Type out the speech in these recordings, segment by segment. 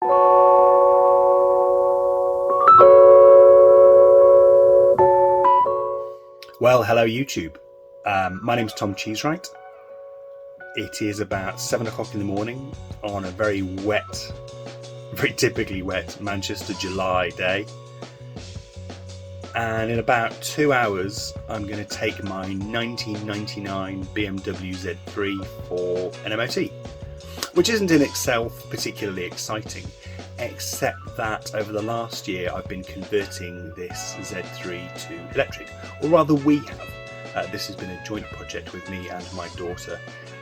Well, hello YouTube. My name's Tom Cheesewright. It is about 7 o'clock in the morning on a very wet, very typically wet Manchester July day. And in about 2 hours, I'm going to take my 1999 BMW Z3 for an MOT, which isn't in itself particularly exciting, except that over the last year I've been converting this Z3 to electric, or rather we have. This has been a joint project with me and my daughter,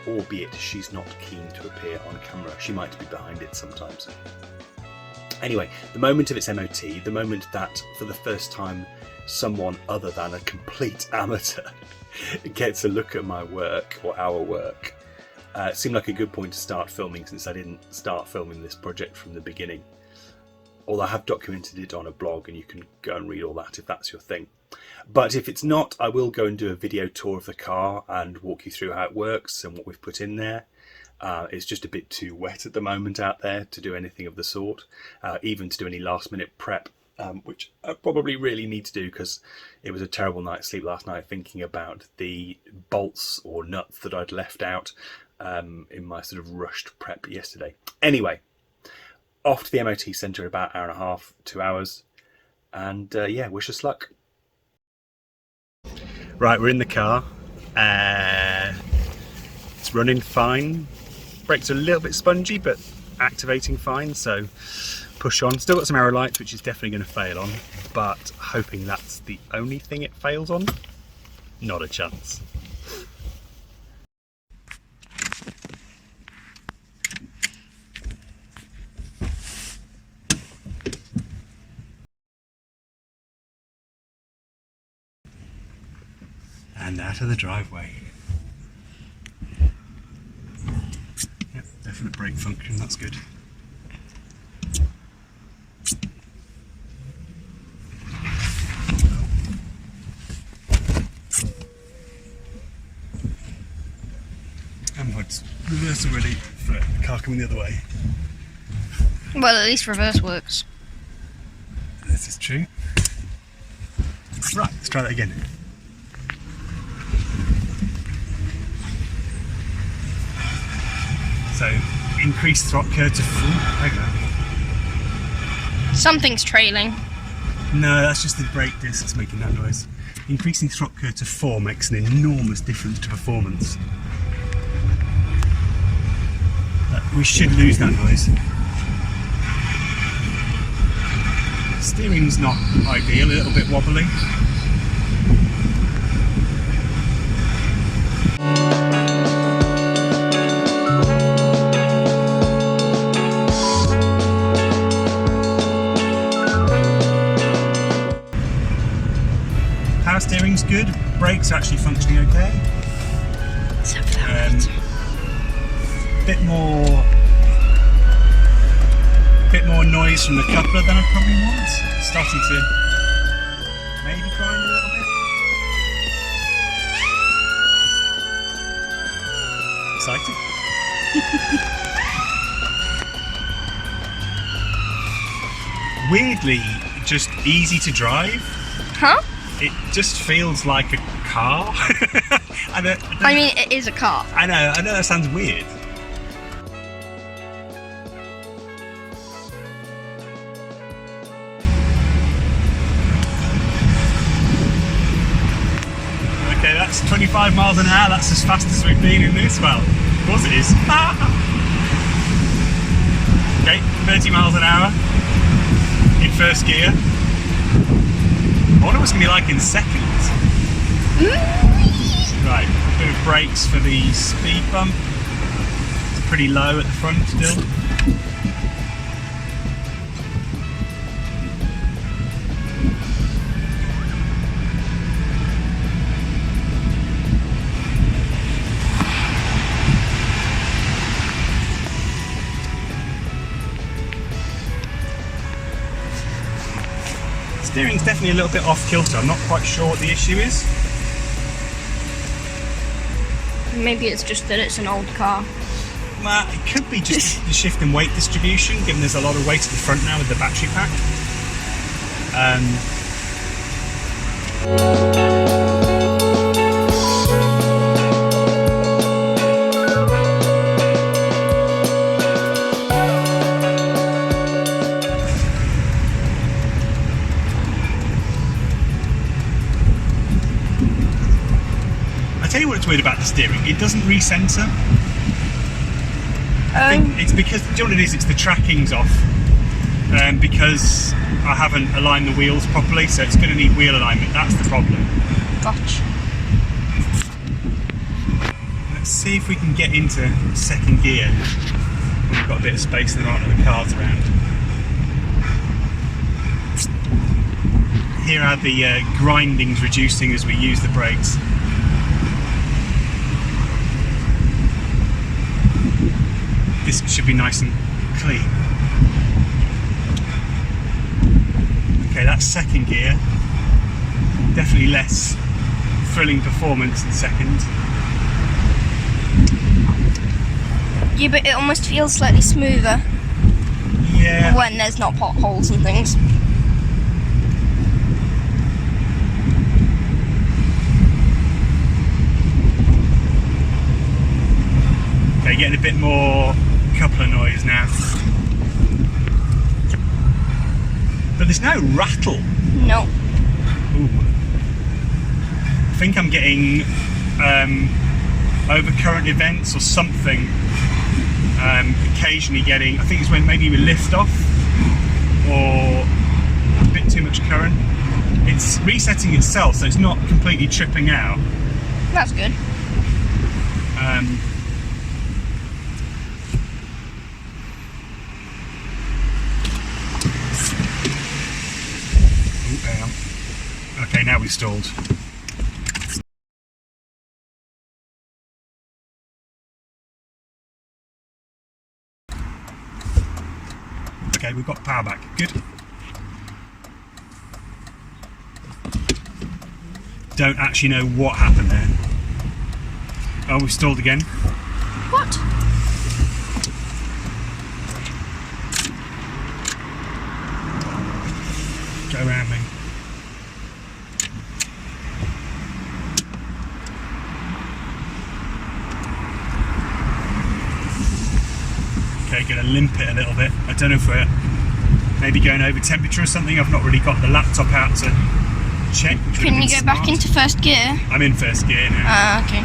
albeit she's not keen to appear on camera. She might be behind it sometimes. Anyway, the moment of its MOT, the moment that for the first time someone other than a complete amateur gets a look at my work, or our work, seemed like a good point to start filming, since I didn't start filming this project from the beginning. Although I have documented it on a blog and you can go and read all that if that's your thing. But if it's not, I will go and do a video tour of the car and walk you through how it works and what we've put in there. It's just a bit too wet at the moment out there to do anything of the sort, even to do any last minute prep, which I probably really need to do, because it was a terrible night's sleep last night thinking about the bolts or nuts that I'd left out in my sort of rushed prep yesterday. Anyway, off to the MOT centre in about an hour and a half, 2 hours, and yeah, wish us luck. Right, we're in the car. It's running fine. Brakes are a little bit spongy, but activating fine, so push on. Still got some arrow lights, which is definitely going to fail on, but hoping that's the only thing it fails on. Not a chance. And out of the driveway. Yep, definite brake function, that's good. And what's reverse already for the car coming the other way. Well, at least reverse works. This is true. Right, let's try that again. So, increase throttle curve to full. Hang on. Something's trailing. No, that's just the brake disc that's making that noise. Increasing throttle curve to 4 makes an enormous difference to performance. We should lose that noise. Steering's not ideal, a little bit wobbly. Power steering's good, brakes are actually functioning okay. Except for that bit more noise from the coupler than I probably want. Starting to maybe grind a little bit. Exciting. Weirdly, just easy to drive. Huh? It just feels like a car. I mean, it is a car. I know that sounds weird. Okay, that's 25 miles an hour. That's as fast as we've been in this. Well, of course it is. Okay, 30 miles an hour in first gear. I wonder what it's going to be like in second. Right, a bit of brakes for the speed bump. It's pretty low at the front still. Steering's definitely a little bit off kilter. I'm not quite sure what the issue is. Maybe it's just that it's an old car. Well, it could be just the shift in weight distribution, given there's a lot of weight at the front now with the battery pack. I tell you what, it's weird about the steering. It doesn't recenter. I think it's because, do you know what it is? It's the tracking's off. Because I haven't aligned the wheels properly, so it's going to need wheel alignment. That's the problem. Gotcha. Let's see if we can get into second gear. We've got a bit of space and there aren't other cars around. Here are the grindings reducing as we use the brakes. This should be nice and clean. Okay, that's second gear. Definitely less thrilling performance in second. Yeah, but it almost feels slightly smoother. Yeah. When there's not potholes and things. Okay, getting a bit more coupler noise now. But there's no rattle. No. Ooh. I think I'm getting overcurrent events or something. Occasionally getting, I think it's when maybe we lift off or a bit too much current. It's resetting itself, so it's not completely tripping out. That's good. Okay, now we've stalled. Okay, we've got power back. Good. Don't actually know what happened there. Oh, we've stalled again. What? Go around me. Okay, gonna limp it a little bit. I don't know if we're maybe going over temperature or something. I've not really got the laptop out to check. Can you go back into first gear? I'm in first gear now. Ah, okay.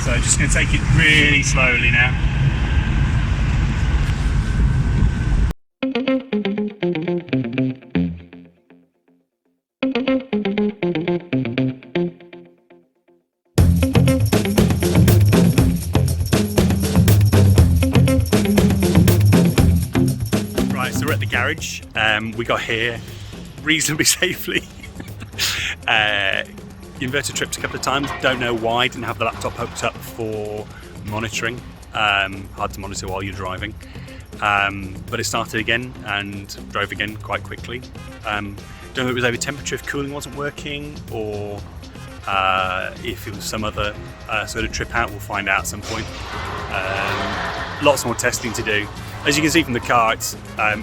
So just gonna take it really slowly now. Garage. We got here reasonably safely. Inverter tripped a couple of times, don't know why, didn't have the laptop hooked up for monitoring. Hard to monitor while you're driving. But it started again and drove again quite quickly. Don't know if it was over temperature, if cooling wasn't working, or if it was some other sort of trip out. We'll find out at some point. Lots more testing to do. As you can see from the car, it's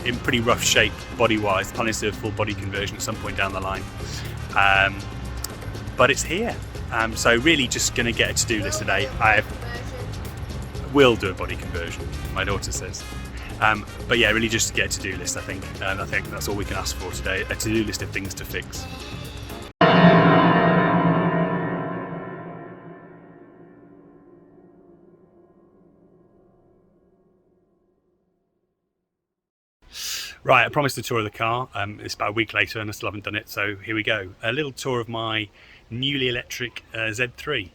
in pretty rough shape body-wise. Planning to do a full body conversion at some point down the line. But it's here. So really just going to get a to-do list today. I will do a body conversion, my daughter says. But yeah, really just to get a to-do list, I think. And I think that's all we can ask for today, a to-do list of things to fix. Right, I promised a tour of the car. It's about a week later and I still haven't done it, so here we go. A little tour of my newly electric Z3.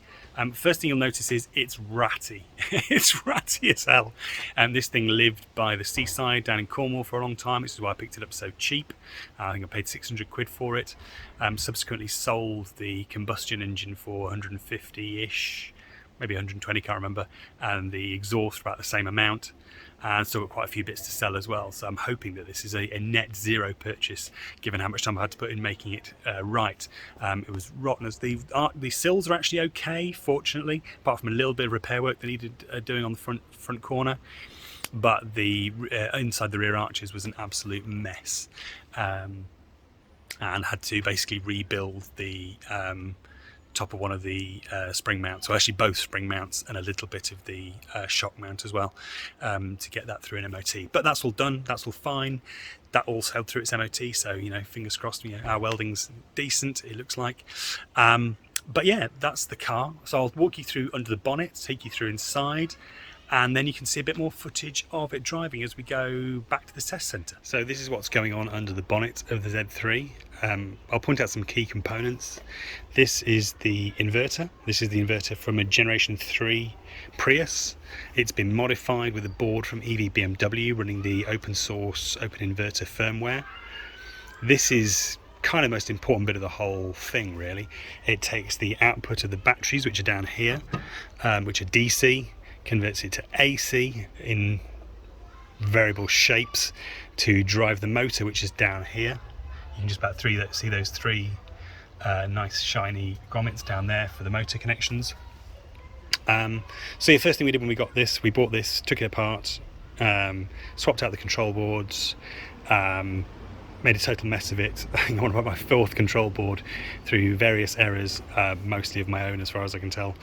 First thing you'll notice is it's ratty. It's ratty as hell. This thing lived by the seaside down in Cornwall for a long time, which is why I picked it up so cheap. I think I paid 600 quid for it. Subsequently sold the combustion engine for 150-ish maybe 120, can't remember, and the exhaust about the same amount, and still got quite a few bits to sell as well. So I'm hoping that this is a net zero purchase, given how much time I had to put in making it right. It was rotten as the sills are actually okay, fortunately, apart from a little bit of repair work that needed doing on the front corner. But the inside the rear arches was an absolute mess, and had to basically rebuild the top of one of the spring mounts, well actually both spring mounts and a little bit of the shock mount as well, to get that through an MOT. But that's all done, that's all fine, that all sailed through its MOT, so you know, fingers crossed, you know, our welding's decent, it looks like. But yeah, that's the car. So I'll walk you through under the bonnet, take you through inside, and then you can see a bit more footage of it driving as we go back to the test centre. So this is what's going on under the bonnet of the Z3. I'll point out some key components. This is the inverter. This is the inverter from a Generation 3 Prius. It's been modified with a board from EV-BMW running the open source OpenInverter firmware. This is kind of the most important bit of the whole thing, really. It takes the output of the batteries, which are down here, which are DC, converts it to AC in variable shapes to drive the motor, which is down here. You can just about see those three nice shiny grommets down there for the motor connections. So the first thing we did when we got this, we bought this, took it apart, swapped out the control boards, made a total mess of it. I think I want about my fourth control board through various errors, mostly of my own as far as I can tell.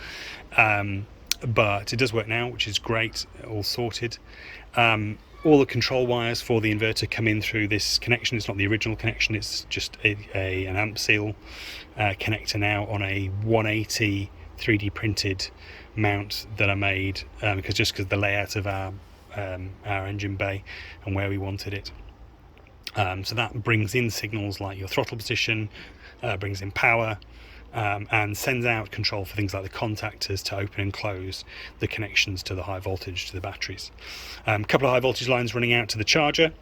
But it does work now, which is great, all sorted. All the control wires for the inverter come in through this connection. It's not the original connection, it's just an amp seal connector now on a 180 3D printed mount that I made, because the layout of our engine bay and where we wanted it. So that brings in signals like your throttle position, brings in power, and sends out control for things like the contactors to open and close the connections to the high voltage to the batteries. A couple of high voltage lines running out to the charger.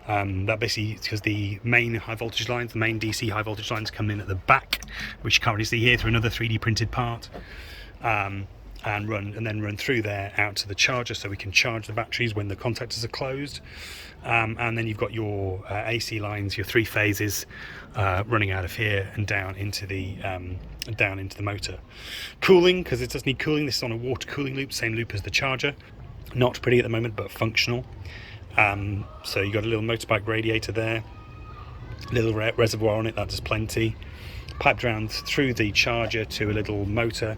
That basically is because the main high voltage lines, the main DC high voltage lines, come in at the back, which you can't really see here, through another 3D printed part, and then run through there out to the charger, so we can charge the batteries when the contactors are closed. And then you've got your AC lines, your 3 phases, running out of here and down into the motor. Cooling, because it does need cooling. This is on a water cooling loop, same loop as the charger. Not pretty at the moment, but functional. So you've got a little motorbike radiator there, little reservoir on it, that does plenty. Piped round through the charger to a little motor,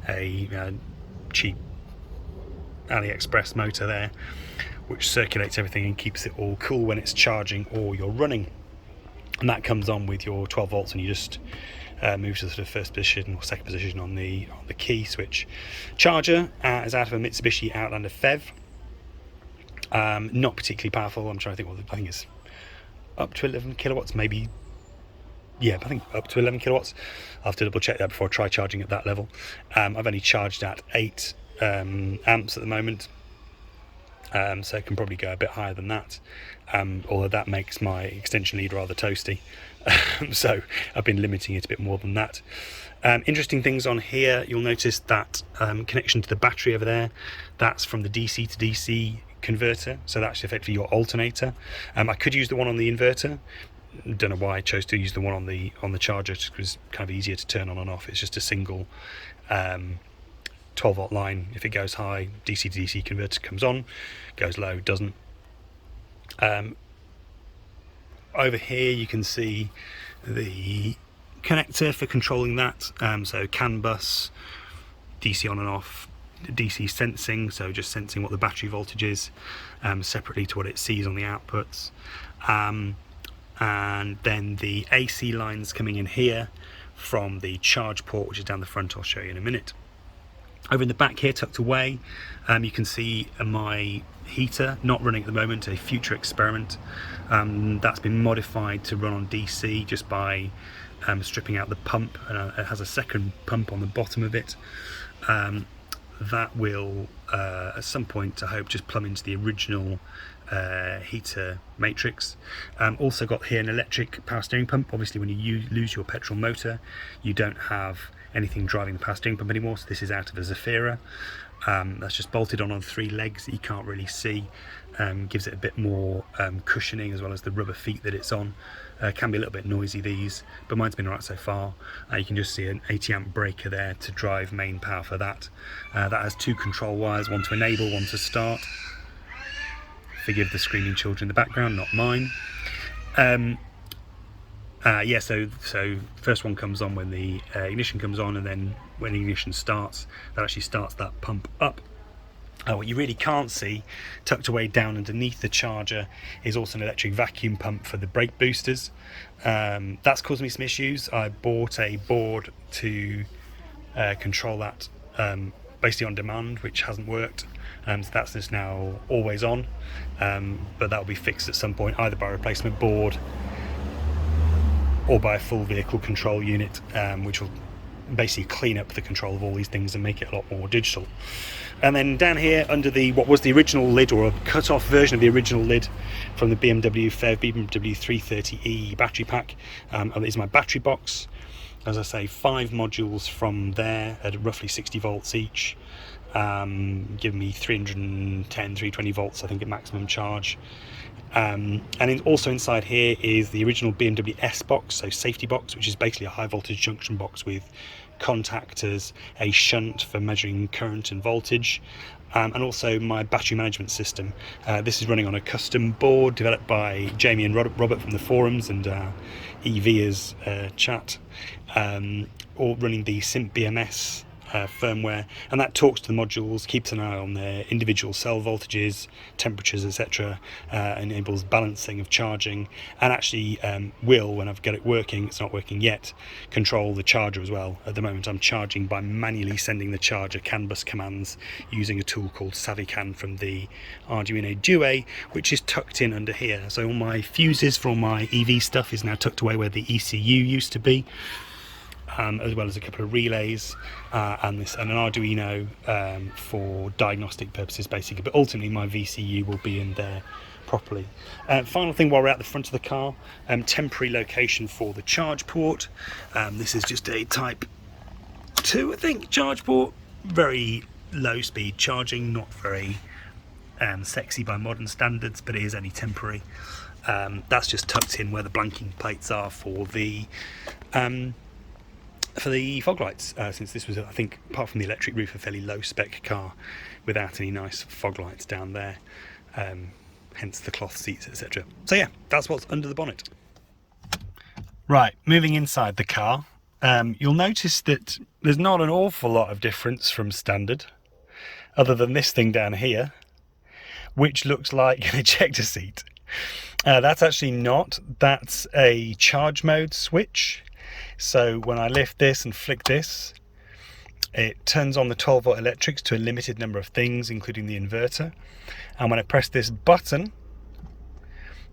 a cheap AliExpress motor there, which circulates everything and keeps it all cool when it's charging or you're running. And that comes on with your 12 volts, and you just move to the sort of first position or second position on the key switch. Charger is out of a Mitsubishi Outlander FEV. Not particularly powerful. I'm trying to think I think it's up to 11 kilowatts, maybe. Yeah, I think up to 11 kilowatts. I'll have to double check that before I try charging at that level. I've only charged at 8 amps at the moment. So it can probably go a bit higher than that, although that makes my extension lead rather toasty. So I've been limiting it a bit more than that. Interesting things on here, you'll notice that connection to the battery over there, that's from the DC to DC converter, so that's effectively your alternator. I could use the one on the inverter. Don't know why I chose to use the one on the charger, just because it's kind of easier to turn on and off. It's just a single 12 volt line. If it goes high, DC to DC converter comes on, goes low, doesn't. Over here you can see the connector for controlling that, so CAN bus, DC on and off, DC sensing, so just sensing what the battery voltage is, separately to what it sees on the outputs, and then the AC lines coming in here from the charge port, which is down the front. I'll show you in a minute. Over in the back here, tucked away, you can see my heater, not running at the moment, a future experiment. That's been modified to run on DC just by stripping out the pump, and it has a second pump on the bottom of it. That will, at some point, I hope, just plumb into the original heater matrix. Also got here an electric power steering pump. Obviously when you lose your petrol motor, you don't have anything driving the power steering pump anymore, so this is out of a Zafira. That's just bolted on 3 legs that you can't really see. Gives it a bit more cushioning, as well as the rubber feet that it's on. Can be a little bit noisy, these, but mine's been alright so far. You can just see an 80 amp breaker there to drive main power for that. That has 2 control wires, one to enable, one to start. Forgive the screaming children in the background, not mine. Yeah, so first one comes on when the ignition comes on, and then when the ignition starts, that actually starts that pump up. What you really can't see, tucked away down underneath the charger, is also an electric vacuum pump for the brake boosters. That's caused me some issues. I bought a board to control that basically on demand, which hasn't worked. So that's just now always on, but that will be fixed at some point, either by a replacement board or by a full vehicle control unit, which will basically clean up the control of all these things and make it a lot more digital. And then down here under the what was the original lid, or a cut off version of the original lid from the BMW BMW Z300 EV battery pack, is my battery box. As I say, 5 modules from there at roughly 60 volts each, giving me 310, 320 volts I think at maximum charge. And also inside here is the original BMW S box, so safety box, which is basically a high voltage junction box with contactors, a shunt for measuring current and voltage, and also my battery management system. This is running on a custom board developed by Jamie and Robert from the forums and EVers chat, all running the Simp BMS firmware, and that talks to the modules, keeps an eye on their individual cell voltages, temperatures, etc., enables balancing of charging, and actually will, when I've got it working, it's not working yet, control the charger as well. At the moment I'm charging by manually sending the charger CAN bus commands using a tool called SavvyCAN from the Arduino Due, which is tucked in under here. So all my fuses for all my EV stuff is now tucked away where the ECU used to be. As well as a couple of relays and an Arduino for diagnostic purposes basically, but ultimately my VCU will be in there properly. Final thing while we're at the front of the car, temporary location for the charge port. This is just a type 2 I think charge port, very low speed charging, not very sexy by modern standards, but it is only temporary. That's just tucked in where the blanking plates are for the fog lights, since this was, I think, apart from the electric roof, a fairly low spec car without any nice fog lights down there, hence the cloth seats, etc. So yeah, that's what's under the bonnet. Right, moving inside the car, you'll notice that there's not an awful lot of difference from standard, other than this thing down here, which looks like an ejector seat. That's actually not, that's a charge mode switch. So when I lift this and flick this, it turns on the 12 volt electrics to a limited number of things, including the inverter. And when I press this button,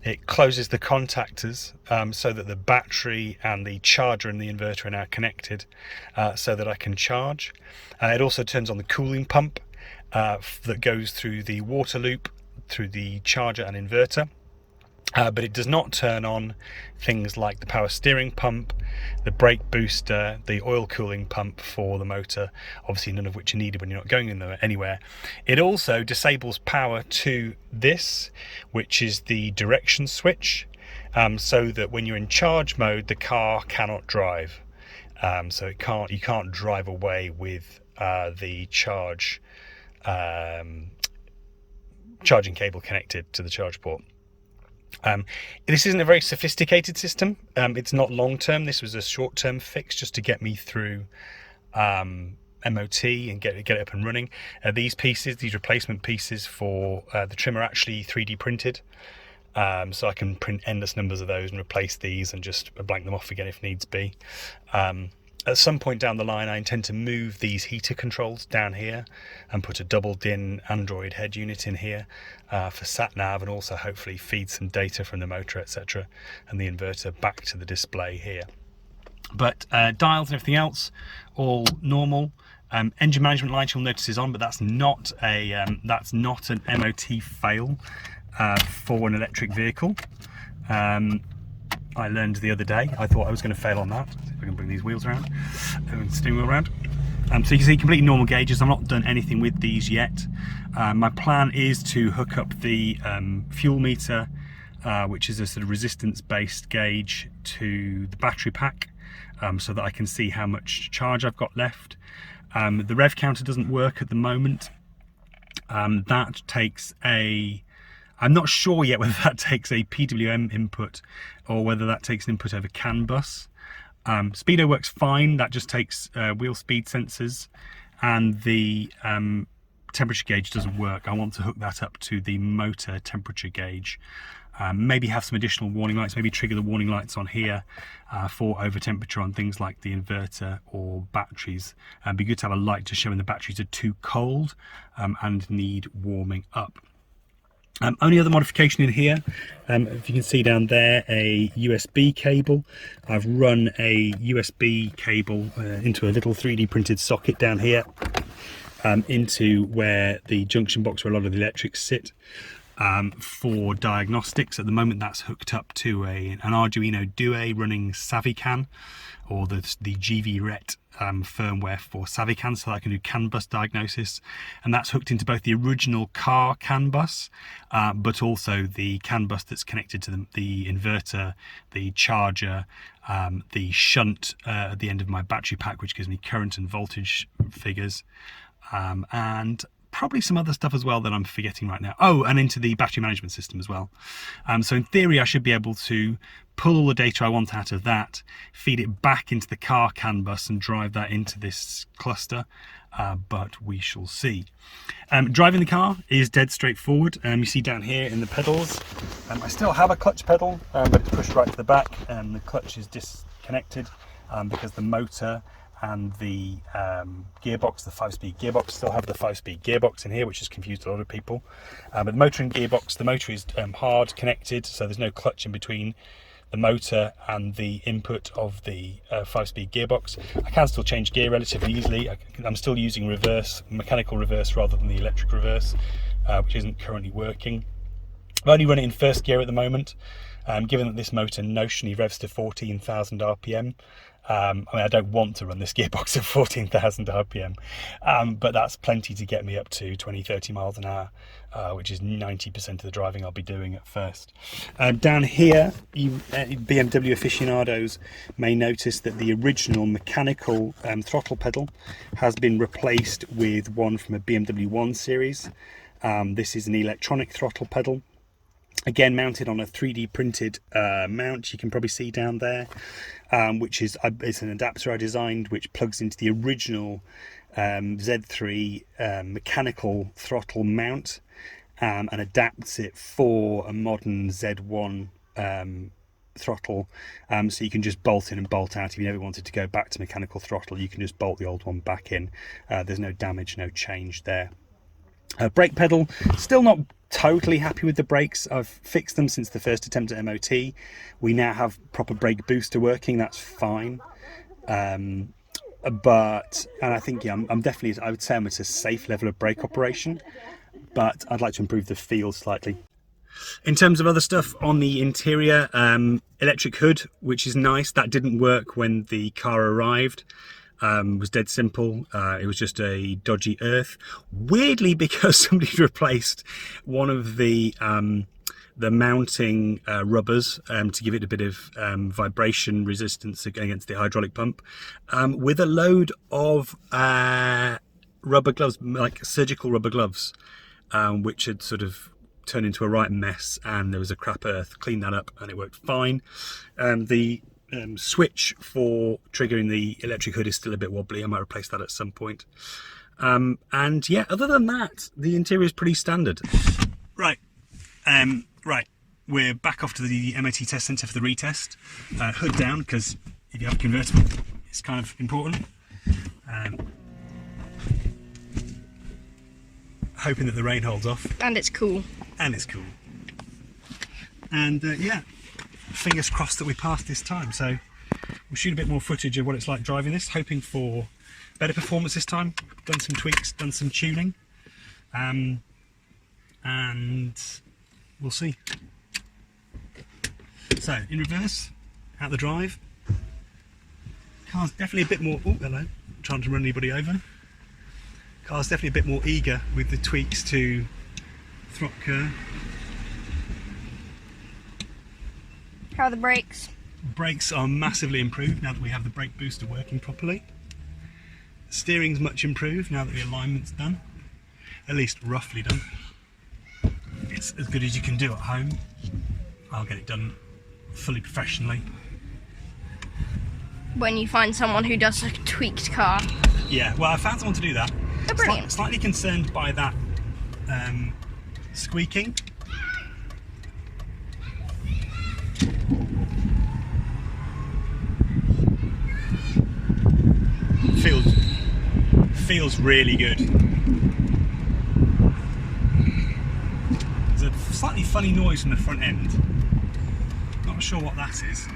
it closes the contactors so that the battery and the charger and the inverter are now connected, so that I can charge. It also turns on the cooling pump that goes through the water loop, through the charger and inverter. But it does not turn on things like the power steering pump, the brake booster, the oil cooling pump for the motor, obviously none of which are needed when you're not going anywhere. It also disables power to this, which is the direction switch, so that when you're in charge mode the car cannot drive. So you can't drive away with the charging cable connected to the charge port. This isn't a very sophisticated system. It's not long term. This was a short term fix just to get me through MOT and get it up and running. These replacement pieces for the trim are actually 3D printed, so I can print endless numbers of those and replace these and just blank them off again if needs be. At some point down the line I intend to move these heater controls down here and put a double DIN Android head unit in here for sat nav, and also hopefully feed some data from the motor, etc., and the inverter back to the display here. But dials and everything else all normal. Engine management light you'll notice is on, but that's not an MOT fail. for an electric vehicle. I learned the other day, I thought I was going to fail on that. See if I can bring these wheels around, steering wheel around. So you can see completely normal gauges. I've not done anything with these yet. My plan is to hook up the fuel meter, which is a sort of resistance based gauge, to the battery pack, so that I can see how much charge I've got left. The rev counter doesn't work at the moment. That takes I'm not sure yet whether that takes a PWM input or whether that takes an input over CAN bus. Speedo works fine, that just takes wheel speed sensors, and the temperature gauge doesn't work. I want to hook that up to the motor temperature gauge. Maybe have some additional warning lights, maybe trigger the warning lights on here for over temperature on things like the inverter or batteries. It'd be good to have a light to show when the batteries are too cold and need warming up. Only other modification in here, if you can see down there, a USB cable. I've run a USB cable into a little 3D printed socket down here, into where the junction box where a lot of the electrics sit, for diagnostics. At the moment that's hooked up to an Arduino Duo running SavvyCAN, or the GVRET firmware for SavvyCAN, so that I can do CAN bus diagnosis, and that's hooked into both the original car CAN bus, but also the CAN bus that's connected to the inverter, the charger, the shunt at the end of my battery pack, which gives me current and voltage figures, and probably some other stuff as well that I'm forgetting right now. Oh, and into the battery management system as well. So in theory I should be able to pull all the data I want out of that, feed it back into the car CAN bus and drive that into this cluster, but we shall see. Driving the car is dead straightforward. You see down here in the pedals, I still have a clutch pedal, but it's pushed right to the back, and the clutch is disconnected because the motor and the gearbox, the 5-speed gearbox, still have the 5-speed gearbox in here, which has confused a lot of people. But the motor and gearbox, the motor is hard connected, so there's no clutch in between the motor and the input of the 5-speed gearbox. I can still change gear relatively easily. I'm still using reverse, mechanical reverse rather than the electric reverse, which isn't currently working. I've only run it in first gear at the moment, given that this motor notionally revs to 14,000 RPM. I mean, I don't want to run this gearbox at 14,000 RPM, but that's plenty to get me up to 20-30 miles an hour, which is 90% of the driving I'll be doing at first. Down here, BMW aficionados may notice that the original mechanical throttle pedal has been replaced with one from a BMW 1 Series. This is an electronic throttle pedal, again mounted on a 3D printed mount. You can probably see down there, which is it's an adapter I designed which plugs into the original Z3 mechanical throttle mount, and adapts it for a modern Z1 throttle, so you can just bolt in and bolt out. If you never wanted to go back to mechanical throttle, you can just bolt the old one back in. There's no damage, no change there. Brake pedal, still not totally happy with the brakes. I've fixed them since the first attempt at MOT. We now have proper brake booster working, that's fine. And I think, yeah, I'm definitely, I would say I'm at a safe level of brake operation, but I'd like to improve the feel slightly. In terms of other stuff on the interior, electric hood, which is nice. That didn't work when the car arrived. Was dead simple. It was just a dodgy earth. Weirdly, because somebody replaced one of the mounting rubbers to give it a bit of vibration resistance against the hydraulic pump, with a load of rubber gloves, like surgical rubber gloves, which had sort of turned into a right mess, and there was a crap earth. Cleaned that up and it worked fine. The switch for triggering the electric hood is still a bit wobbly. I might replace that at some point. And yeah, other than that, the interior is pretty standard. Right, we're back off to the MOT test centre for the retest. Hood down, because if you have a convertible, it's kind of important. Hoping that the rain holds off. And it's cool. And it's cool. And yeah, fingers crossed that we pass this time. So we'll shoot a bit more footage of what it's like driving this, hoping for better performance this time. Done some tweaks, done some tuning, and we'll see. So in reverse, out the drive. Car's definitely a bit more, oh hello, trying to run anybody over. Car's definitely a bit more eager with the tweaks to throttle curve. How are the brakes? Brakes are massively improved now that we have the brake booster working properly. Steering's much improved now that the alignment's done, at least roughly done. It's as good as you can do at home. I'll get it done fully professionally. When you find someone who does a tweaked car. Yeah, well, I found someone to do that. Oh, brilliant. Slightly concerned by that squeaking. Feels really good. There's a slightly funny noise from the front end. Not sure what that is.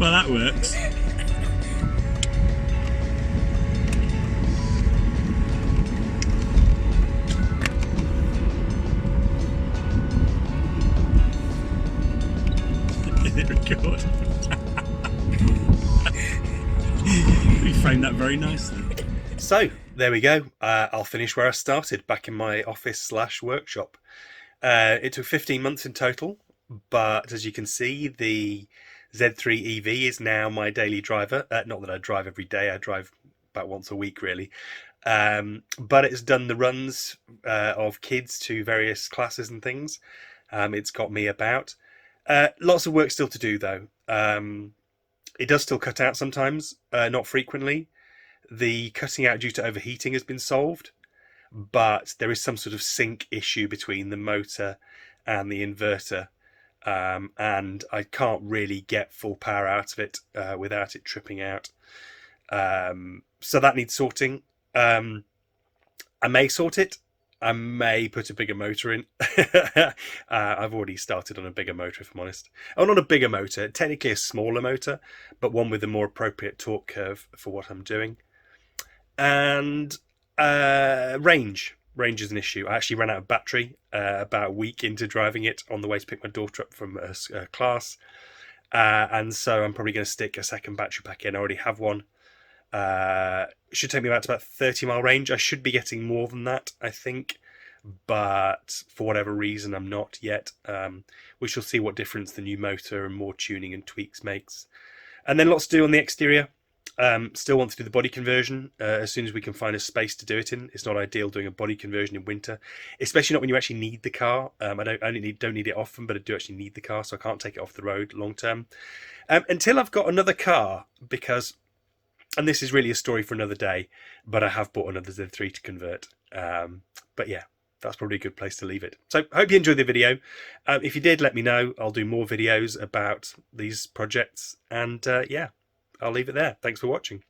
Well, that works. Did it record? We framed that very nicely. So there we go. I'll finish where I started, back in my office / workshop. It took 15 months in total, but as you can see, the Z3 EV is now my daily driver. Not that I drive every day, I drive about once a week really. But it's done the runs of kids to various classes and things. It's got me about. Lots of work still to do though. It does still cut out sometimes, not frequently. The cutting out due to overheating has been solved, but there is some sort of sync issue between the motor and the inverter. And I can't really get full power out of it without it tripping out. So that needs sorting. I may sort it. I may put a bigger motor in. I've already started on a bigger motor, if I'm honest. Oh, not a bigger motor, technically a smaller motor, but one with a more appropriate torque curve for what I'm doing. And range. Range is an issue. I actually ran out of battery about a week into driving it on the way to pick my daughter up from a class. And so I'm probably going to stick a second battery pack in. I already have one. It should take me about 30-mile range. I should be getting more than that, I think. But for whatever reason, I'm not yet. We shall see what difference the new motor and more tuning and tweaks makes. And then lots to do on the exterior. Still want to do the body conversion as soon as we can find a space to do it in. It's not ideal doing a body conversion in winter, especially not when you actually need the car. I don't need it often, but I do actually need the car, so I can't take it off the road long term until I've got another car. Because, and this is really a story for another day, but I have bought another Z3 to convert. But yeah, that's probably a good place to leave it. So I hope you enjoyed the video. If you did, let me know. I'll do more videos about these projects, and yeah, I'll leave it there. Thanks for watching.